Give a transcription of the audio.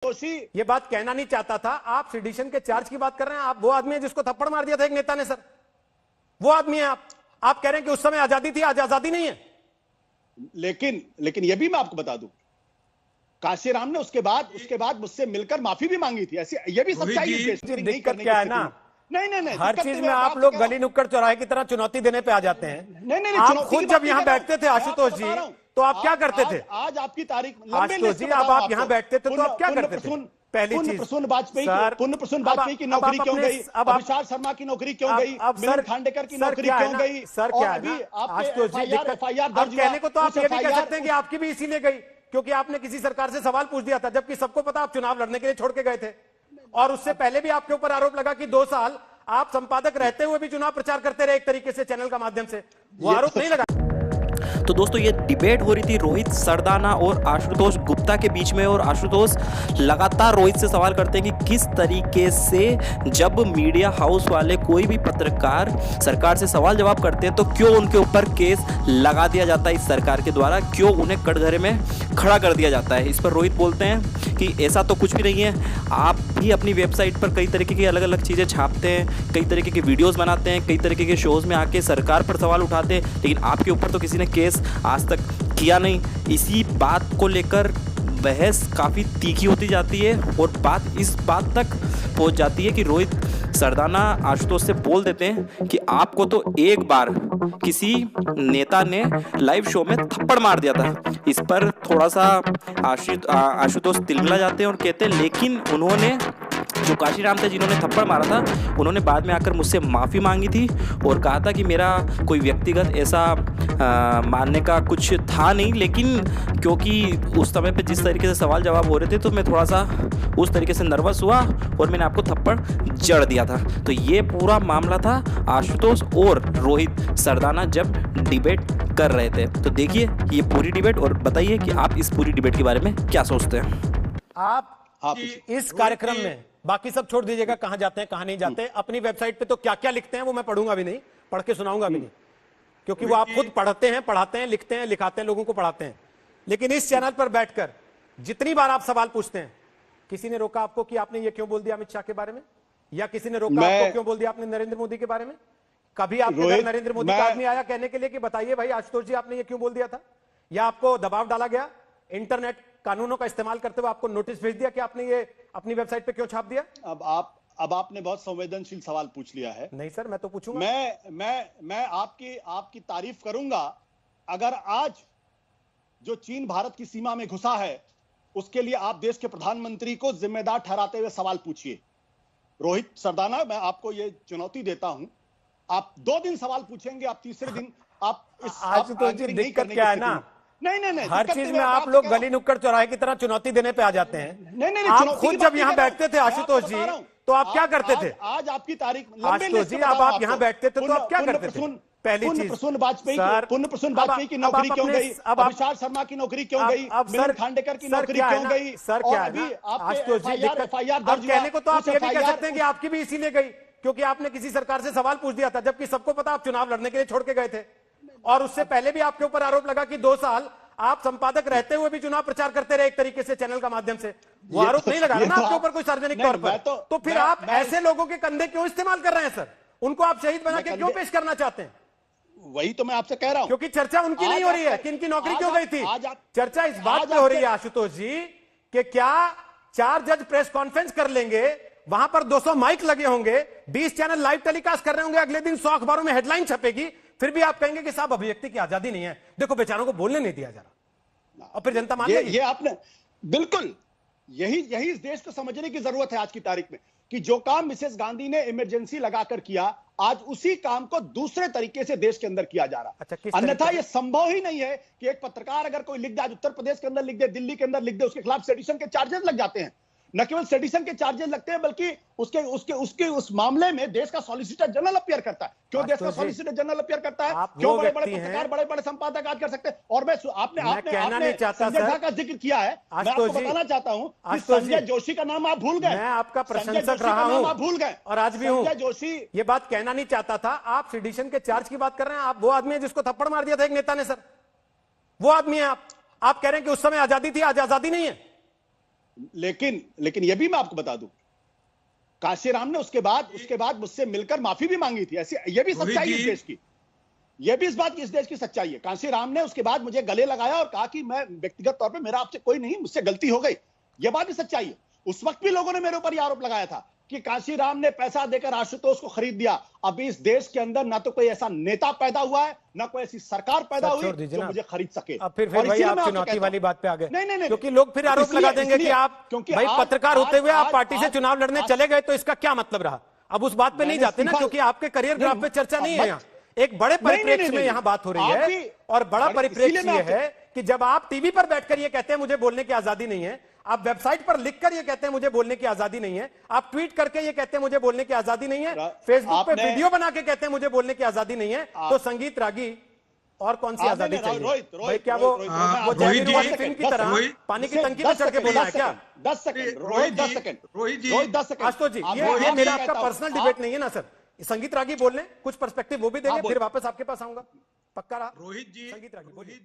जोशी ये बात कहना नहीं चाहता था। आप सेडिशन के चार्ज की बात कर रहे हैं। आप वो आदमी है जिसको थप्पड़ मार दिया था एक नेता ने सर, वो आदमी है आप कह रहे हैं कि उस समय आजादी थी, आज आजादी नहीं है। लेकिन ये भी मैं आपको बता दूं, काशीराम ने उसके बाद मुझसे मिलकर माफी भी मांगी थी। ऐसी ये भी सच्चाई है। दिक्कत क्या है ना, नहीं हर चीज में आप लोग गली नुक्कड़ चौराहे की तरह चुनौती देने पे आ जाते हैं। नहीं, आप खुद जब यहाँ बैठते थे आशुतोष जी, तो आप क्या करते थे? आज आपकी तारीख आशुतोष जी, अब आप यहाँ बैठते थे तो आप क्या करते थे? पहली चीज, प्रसून वाजपेयी की नौकरी क्यों गई? अब विशाल शर्मा की नौकरी क्यों गई? मिलिंद खांडेकर की नौकरी क्यों गई? सर क्या है ना आशुतोष जी, कहने को तो आप ये भी कह सकते हैं कि आपकी भी इसीलिए गई क्योंकि आपने किसी सरकार से सवाल पूछ दिया था, जबकि सबको पता आप चुनाव लड़ने के लिए छोड़ के गए थे। और उससे पहले भी आपके ऊपर आरोप लगा कि 2 साल आप संपादक रहते हुए भी चुनाव प्रचार करते रहे एक तरीके से चैनल का माध्यम से, वो आरोप नहीं लगा। तो दोस्तों ये डिबेट हो रही थी रोहित सरदाना और आशुतोष गुप्ता के बीच में, और आशुतोष लगातार रोहित से सवाल करते हैं कि किस तरीके से जब मीडिया हाउस वाले कोई भी पत्रकार सरकार से सवाल जवाब करते हैं तो क्यों उनके ऊपर केस लगा दिया जाता है इस सरकार के द्वारा, क्यों उन्हें कटघरे में खड़ा कर दिया जाता है। इस पर रोहित बोलते हैं कि ऐसा तो कुछ भी नहीं है, आप भी अपनी वेबसाइट पर कई तरीके की अलग अलग चीज़ें छापते हैं, कई तरीके के वीडियोज़ बनाते हैं, कई तरीके के शोज़ में आके सरकार पर सवाल उठाते हैं, लेकिन आपके ऊपर तो किसी ने केस आज तक किया नहीं। इसी बात को लेकर बहस काफ़ी तीखी होती जाती है और बात इस बात तक पहुंच जाती है कि रोहित सरदाना आशुतोष से बोल देते हैं कि आपको तो एक बार किसी नेता ने लाइव शो में थप्पड़ मार दिया था। इस पर थोड़ा सा आशुतोष तिलमिला जाते हैं और कहते हैं लेकिन उन्होंने, जो काशीराम थे जिन्होंने थप्पड़ मारा था, उन्होंने बाद में आकर मुझसे माफ़ी मांगी थी और कहा था कि मेरा कोई व्यक्तिगत ऐसा मानने का कुछ था नहीं, लेकिन क्योंकि उस समय पे जिस तरीके से सवाल जवाब हो रहे थे तो मैं थोड़ा सा उस तरीके से नर्वस हुआ और मैंने आपको थप्पड़ जड़ दिया था। तो ये पूरा मामला था आशुतोष और रोहित सरदाना जब डिबेट कर रहे थे। तो देखिए ये पूरी डिबेट और बताइए कि आप इस पूरी डिबेट के बारे में क्या सोचते हैं। आप इस कार्यक्रम में बाकी सब छोड़ दीजिएगा, कहां जाते हैं कहां नहीं जाते, अपनी वेबसाइट पे तो क्या क्या लिखते हैं वो मैं पढ़ूंगा भी नहीं, पढ़ के सुनाऊंगा भी नहीं, क्योंकि वो आप खुद पढ़ते हैं, पढ़ाते हैं, लिखते हैं, लिखाते हैं, लोगों को पढ़ाते हैं। लेकिन इस चैनल पर बैठकर जितनी बार आप सवाल पूछते हैं, किसी ने रोका आपको कि आपने ये क्यों बोल दिया अमित शाह के बारे में, या किसी ने रोका आपको क्यों बोल दिया आपने नरेंद्र मोदी के बारे में? कभी आपके घर नरेंद्र मोदी का आदमी आया कहने के लिए कि बताइए भाई आशुतोष जी आपने ये क्यों बोल दिया था? या आपको दबाव डाला गया, इंटरनेट कानूनों का इस्तेमाल करते हुए आपको नोटिस भेज दिया कि आपने ये अपनी वेबसाइट पे क्यों छाप दिया? अब आपने बहुत संवेदनशील सवाल पूछ लिया है। नहीं सर, मैं तो पूछूंगा। मैं आपकी तारीफ करूंगा अगर आज जो चीन भारत की सीमा में घुसा है उसके लिए आप देश के प्रधानमंत्री को जिम्मेदार ठहराते हुए सवाल पूछिए। रोहित सरदाना, मैं आपको ये चुनौती देता हूं, आप 2 दिन सवाल पूछेंगे, आप तीसरे दिन आप इस आशुतोष जी दिक्कत क्या है ना, नहीं, हर चीज में आप लोग गली नुक्कड़ चौराहे की तरह चुनौती देने पे आ जाते हैं। नहीं, आप खुद जब यहाँ बैठते थे आशुतोष जी तो आप क्या करते थे? आज आपकी तारीख आशुतोष जी, अब आप यहाँ बैठते थे तो आप क्या करते थे? पहली चीज, प्रसून वाजपेयी की नौकरी क्यों गई? अब विशाल शर्मा की नौकरी क्यों गई? मिलिंद खांडेकर की नौकरी क्यों गई? सर क्या है आशुतोष जी, कहने को तो आप ये भी कह सकते हैं कि आपकी भी इसीलिए गई क्योंकि आपने किसी सरकार से सवाल पूछ दिया था, जबकि सबको पता आप चुनाव लड़ने के लिए छोड़ के गए थे। और उससे पहले भी आपके ऊपर आरोप लगा कि 2 साल आप संपादक रहते हुए भी चुनाव प्रचार करते रहे एक तरीके से चैनल का माध्यम से, वो आरोप नहीं लगा ना आपके ऊपर कोई सार्वजनिक तौर पर। तो फिर आप ऐसे लोगों के कंधे क्यों इस्तेमाल कर रहे हैं सर? उनको आप शहीद बना के क्यों पेश करना चाहते हैं? वही तो मैं आपसे कह रहा हूं, क्योंकि चर्चा उनकी नहीं हो रही है कि इनकी नौकरी क्यों गई थी। चर्चा इस बात पे हो रही है आशुतोष जी कि क्या 4 जज प्रेस कॉन्फ्रेंस कर लेंगे, वहां पर 200 माइक लगे होंगे, 20 चैनल लाइव टेलीकास्ट कर रहे होंगे, अगले दिन 100 अखबारों में हेडलाइन छपेगी, फिर भी आप कहेंगे कि साहब अभिव्यक्ति की आजादी नहीं है, देखो बेचारों को बोलने नहीं दिया जा रहा, और फिर जनता मान लेगी। ये आपने बिल्कुल यही इस देश को समझने की जरूरत है आज की तारीख में कि जो काम मिसेस गांधी ने इमरजेंसी लगाकर किया, आज उसी काम को दूसरे तरीके से देश के अंदर किया जा रहा है। अन्यथा यह संभव ही नहीं है कि एक पत्रकार अगर कोई लिख दे, आज उत्तर प्रदेश के अंदर लिख दे, दिल्ली के अंदर लिख दे, उसके खिलाफ सेडिशन के चार्जेस लग जाते हैं। न केवल सेडिशन के चार्जेस लगते हैं बल्कि उसके उस मामले में देश का सॉलिसिटर जनरल अपीयर करता है। क्यों देश का सॉलिसिटर जनरल अपीयर करता है? क्यों बड़े बड़े पत्रकार, बड़े बड़े संपादक आज कर सकते हैं? और मैं आपने संजय झा का जिक्र किया है, मैं आपको बताना चाहता हूं कि संजय जोशी का नाम आप भूल गए। मैं आपका प्रशंसक रहा हूं, आप भूल गए और आज भी हूं। संजय जोशी, ये बात कहना नहीं चाहता था। आप सेडिशन के चार्ज की बात कर रहे हैं, आप वो आदमी है जिसको थप्पड़ मार दिया था एक नेता ने सर, वो आदमी है आप कह रहे हैं कि उस समय आजादी थी, आज आजादी नहीं है। लेकिन यह भी मैं आपको बता दूं, कांशीराम ने उसके बाद मुझसे मिलकर माफी भी मांगी थी। ऐसी यह भी सच्चाई है इस देश की, यह भी इस देश की सच्चाई है। कांशीराम ने उसके बाद मुझे गले लगाया और कहा कि मैं व्यक्तिगत तौर पे मेरा आपसे कोई नहीं, मुझसे गलती हो गई। यह बात भी सच्चाई है। उस वक्त भी लोगों ने मेरे ऊपर यह आरोप लगाया था कि कांशीराम ने पैसा देकर आशुतोष को खरीद दिया। अभी इस देश के अंदर ना तो कोई ऐसा नेता पैदा हुआ है, ना कोई ऐसी सरकार पैदा हुई जो मुझे खरीद सके। अब फिर भाई आप चुनौती वाली बात पे आ गए। नहीं, क्योंकि लोग फिर आरोप लगा देंगे कि आप भाई पत्रकार होते हुए आप पार्टी से चुनाव लड़ने चले गए, तो इसका क्या मतलब रहा। अब उस बात पे नहीं जाते ना, क्योंकि आपके करियर ग्राफ पे चर्चा नहीं है यहाँ। एक बड़े परिप्रेक्ष्य में यहां बात हो रही है, और बड़ा परिप्रेक्ष्य यह है कि जब आप टीवी पर बैठकर ये कहते हैं मुझे बोलने की आजादी नहीं है, आप वेबसाइट पर लिखकर ये कहते हैं मुझे बोलने की आजादी नहीं है, आप ट्वीट करके ये कहते हैं मुझे बोलने की आजादी नहीं है, फेसबुक पे वीडियो बना के कहते हैं मुझे बोलने की आजादी नहीं है, तो संगीत रागी और कौन सी आजादी चाहिए भाई? क्या वो जयवीर वाली फिल्म की तरह पानी की टंकी में चढ़ के बोला है क्या? 10 सेकंड रोहित, 10 सेकंड आशुतोष जी, ये मेरा आपका पर्सनल डिबेट नहीं है ना सर। संगीत रागी बोल लें, कुछ पर्सपेक्टिव वो भी देंगे, फिर वापस आपके पास आऊंगा। पक्का रहा? रोहित जी, संगीत रागी बोलिए।